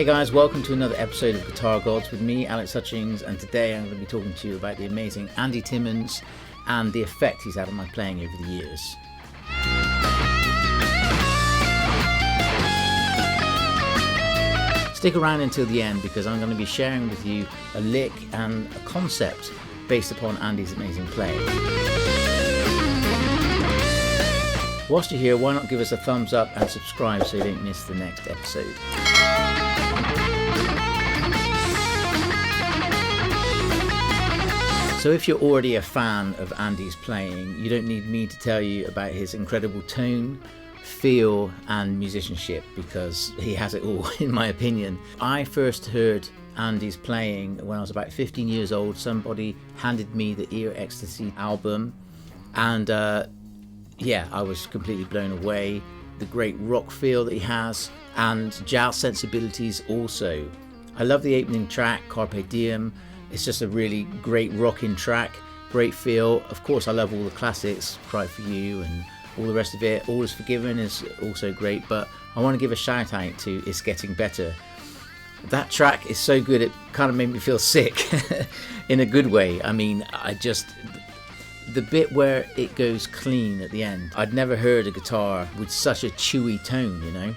Hey guys, welcome to another episode of Guitar Gods with me, Alex Hutchings, and today I'm going to be talking to you about the amazing Andy Timmons and the effect he's had on my playing over the years. Stick around until the end because I'm going to be sharing with you a lick and a concept based upon Andy's amazing playing. Whilst you're here, why not give us a thumbs up and subscribe so you don't miss the next episode. So if you're already a fan of Andy's playing, you don't need me to tell you about his incredible tone, feel and musicianship because he has it all in my opinion. I first heard Andy's playing when I was about 15 years old. Somebody handed me the Ear Ecstasy album and I was completely blown away. The great rock feel that he has and jazz sensibilities also. I love the opening track, Carpe Diem. It's just a really great rocking track, great feel. Of course I love all the classics, Cry For You and all the rest of it. All Is Forgiven is also great, but I want to give a shout out to It's Getting Better. That track is so good it kind of made me feel sick in a good way. I mean, the bit where it goes clean at the end, I'd never heard a guitar with such a chewy tone, you know.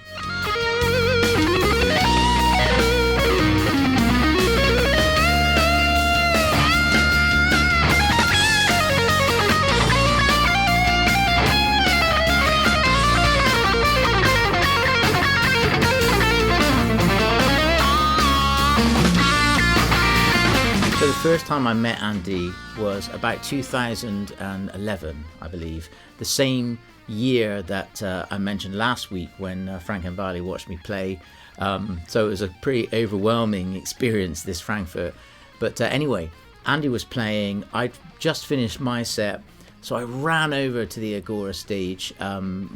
So the first time I met Andy was about 2011, I believe, the same year that I mentioned last week when Frank and Valley watched me play. So it was a pretty overwhelming experience, this Frankfurt. But anyway, Andy was playing. I'd just finished my set, so I ran over to the Agora stage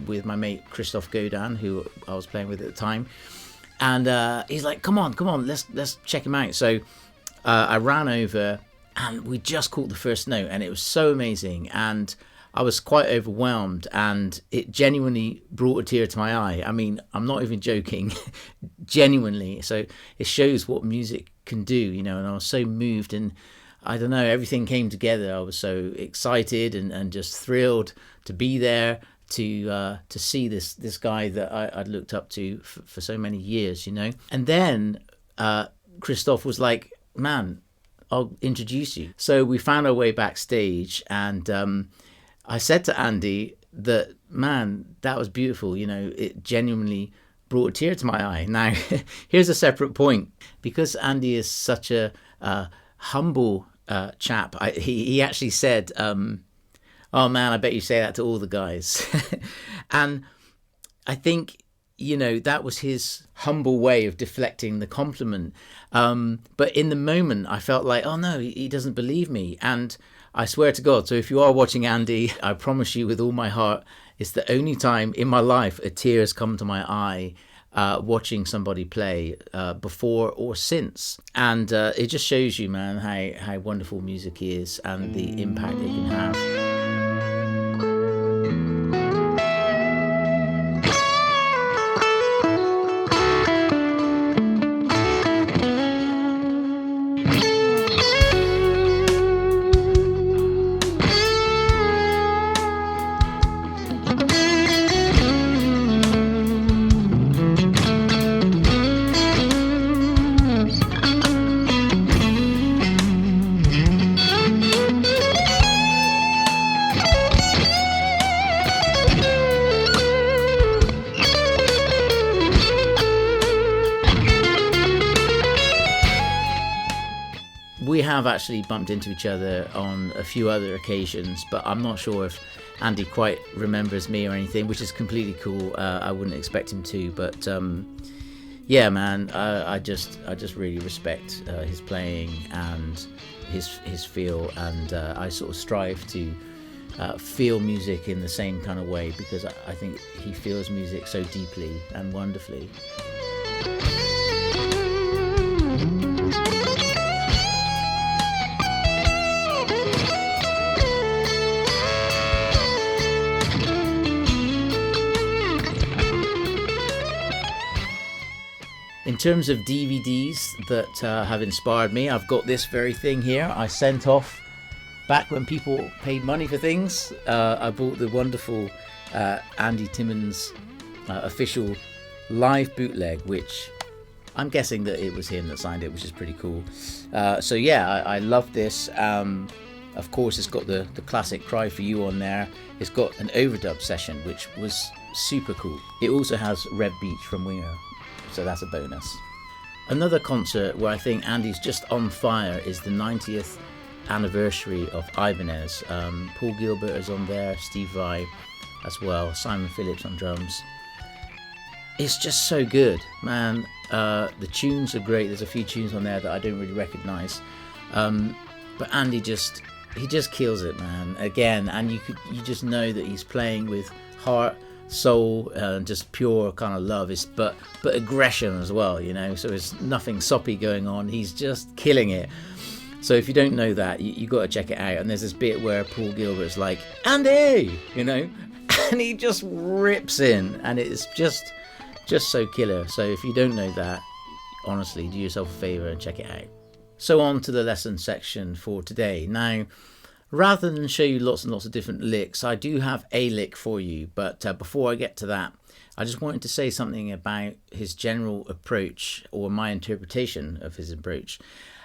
with my mate Christophe Godin, who I was playing with at the time. And he's like, come on, let's check him out. So I ran over and we just caught the first note and it was so amazing and I was quite overwhelmed and it genuinely brought a tear to my eye. I mean, I'm not even joking, genuinely. So it shows what music can do, you know, and I was so moved and I don't know, everything came together. I was so excited and just thrilled to be there to see this guy that I'd looked up to for so many years, you know. And then Christophe was like, man, I'll introduce you. So we found our way backstage and I said to Andy that, man, that was beautiful. You know, it genuinely brought a tear to my eye. Now, here's a separate point. Because Andy is such a humble chap, he actually said, oh man, I bet you say that to all the guys. And I think, you know, that was his humble way of deflecting the compliment. But in the moment, I felt like, oh no, he doesn't believe me. And I swear to God, so if you are watching Andy, I promise you with all my heart, it's the only time in my life a tear has come to my eye watching somebody play before or since. And it just shows you, man, how wonderful music is and the impact it can have. We have actually bumped into each other on a few other occasions, but I'm not sure if Andy quite remembers me or anything, which is completely cool. I wouldn't expect him to, but yeah, man, I just really respect his playing and his feel, and I sort of strive to feel music in the same kind of way because I think he feels music so deeply and wonderfully. In terms of DVDs that have inspired me, I've got this very thing here. I sent off back when people paid money for things. I bought the wonderful Andy Timmons official live bootleg, which I'm guessing that it was him that signed it, which is pretty cool. So yeah, I love this. Of course, it's got the classic Cry For You on there. It's got an overdub session, which was super cool. It also has Rev Beach from Winger, so that's a bonus. Another concert where I think Andy's just on fire is the 90th anniversary of Ibanez. Paul Gilbert is on there, Steve Vai as well, Simon Phillips on drums. It's just so good, man. The tunes are great. There's a few tunes on there that I don't really recognise, but Andy he just kills it, man. Again, and you just know that he's playing with heart, soul, and just pure kind of love. But aggression as well, you know. So there's nothing soppy going on. He's just killing it. So if you don't know that, you got to check it out. And there's this bit where Paul Gilbert's like, Andy, you know, and he just rips in, and it's just so killer. So if you don't know that, honestly, do yourself a favour and check it out. So on to the lesson section for today. Now, rather than show you lots and lots of different licks, I do have a lick for you. But before I get to that, I just wanted to say something about his general approach, or my interpretation of his approach,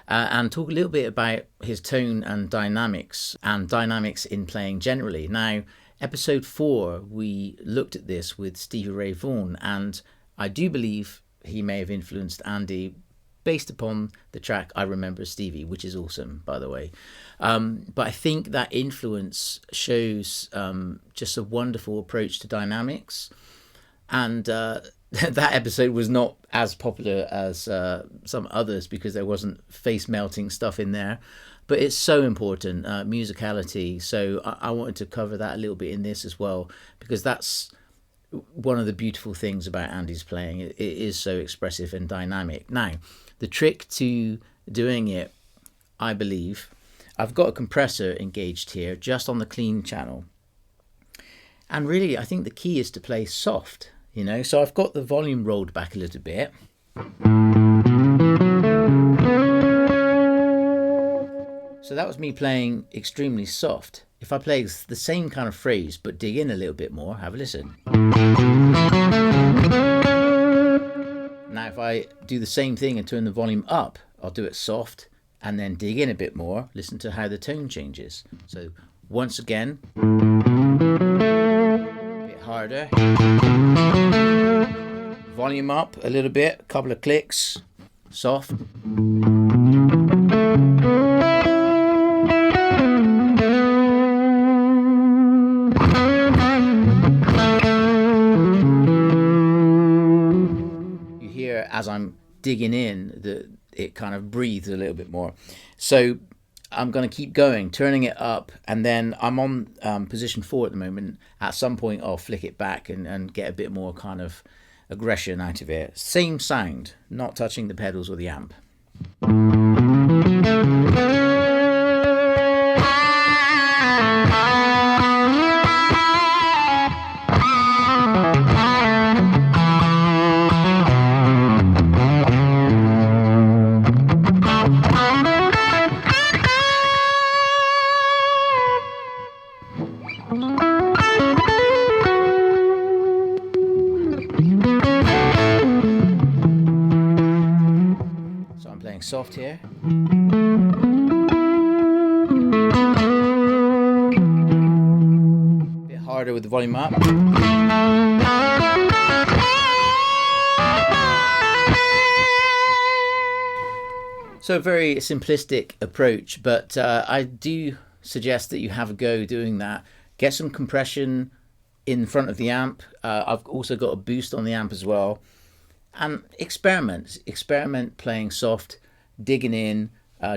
and talk a little bit about his tone and dynamics in playing generally. Now, episode 4, we looked at this with Stevie Ray Vaughan, and I do believe he may have influenced Andy based upon the track I Remember Stevie, which is awesome, by the way. But I think that influence shows just a wonderful approach to dynamics. And that episode was not as popular as some others because there wasn't face-melting stuff in there. But it's so important, musicality. So I wanted to cover that a little bit in this as well, because that's one of the beautiful things about Andy's playing. It is so expressive and dynamic. Now, the trick to doing it, I believe, I've got a compressor engaged here just on the clean channel. And really, I think the key is to play soft, you know. So I've got the volume rolled back a little bit. So that was me playing extremely soft. If I play the same kind of phrase but dig in a little bit more, have a listen. Now if I do the same thing and turn the volume up, I'll do it soft and then dig in a bit more. Listen to how the tone changes. So once again, a bit harder. Volume up a little bit, a couple of clicks, soft. As I'm digging in, it kind of breathes a little bit more. So I'm going to keep going, turning it up, and then I'm on position 4 at the moment. At some point I'll flick it back and get a bit more kind of aggression out of it. Same sound, not touching the pedals or the amp. Soft here. A bit harder with the volume up. So a very simplistic approach, but I do suggest that you have a go doing that. Get some compression in front of the amp. I've also got a boost on the amp as well. And experiment playing soft, digging in,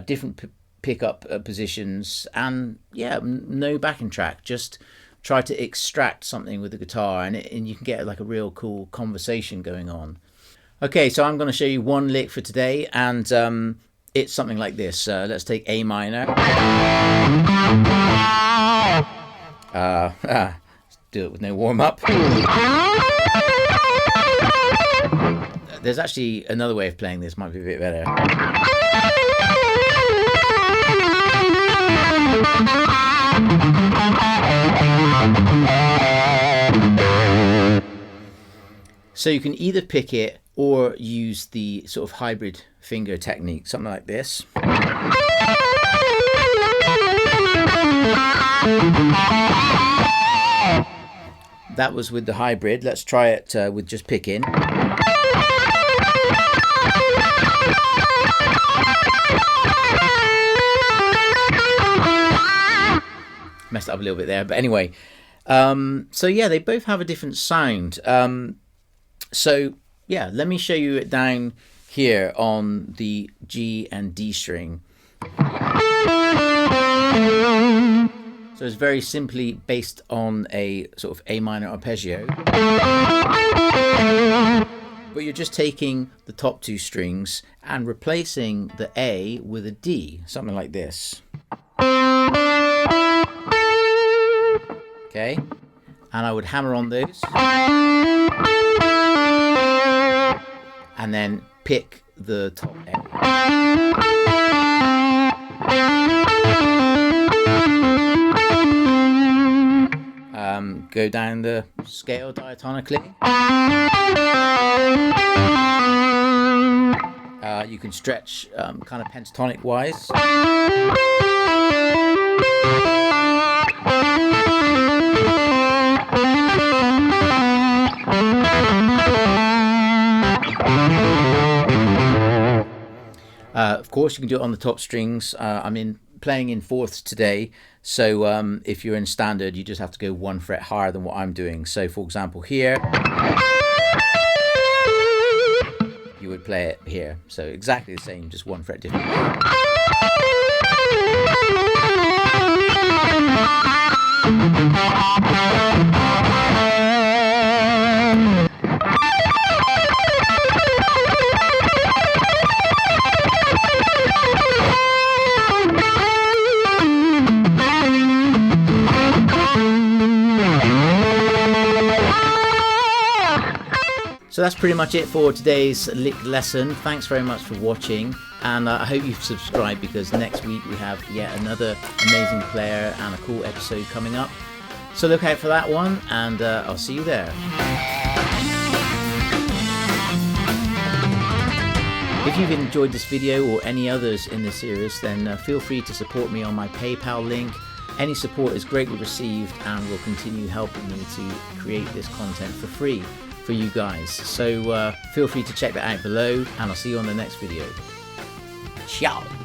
different pickup positions, and yeah, no backing track. Just try to extract something with the guitar, and you can get like a real cool conversation going on. Okay, so I'm going to show you one lick for today, and it's something like this. Let's take A minor. Do it with no warm up. there's actually another way of playing this, might be a bit better. So you can either pick it or use the sort of hybrid finger technique, something like this. That was with the hybrid. Let's try it with just picking. Messed up a little bit there, but anyway. So yeah, they both have a different sound. So yeah, let me show you it down here on the G and D string. So it's very simply based on a sort of A minor arpeggio. But you're just taking the top two strings and replacing the A with a D, something like this. Okay, and I would hammer on those. And then pick the top A. Go down the scale diatonically. You can stretch kind of pentatonic wise. Of course, you can do it on the top strings. I'm playing in fourths today, so if you're in standard, you just have to go 1 fret higher than what I'm doing. So, for example, here, you would play it here. So exactly the same, just 1 fret different. So that's pretty much it for today's lick lesson. Thanks very much for watching, and I hope you've subscribed, because next week we have yet another amazing player and a cool episode coming up. So look out for that one, and I'll see you there. If you've enjoyed this video or any others in this series, then feel free to support me on my PayPal link. Any support is greatly received and will continue helping me to create this content for free for you guys. So feel free to check that out below, and I'll see you on the next video. Ciao!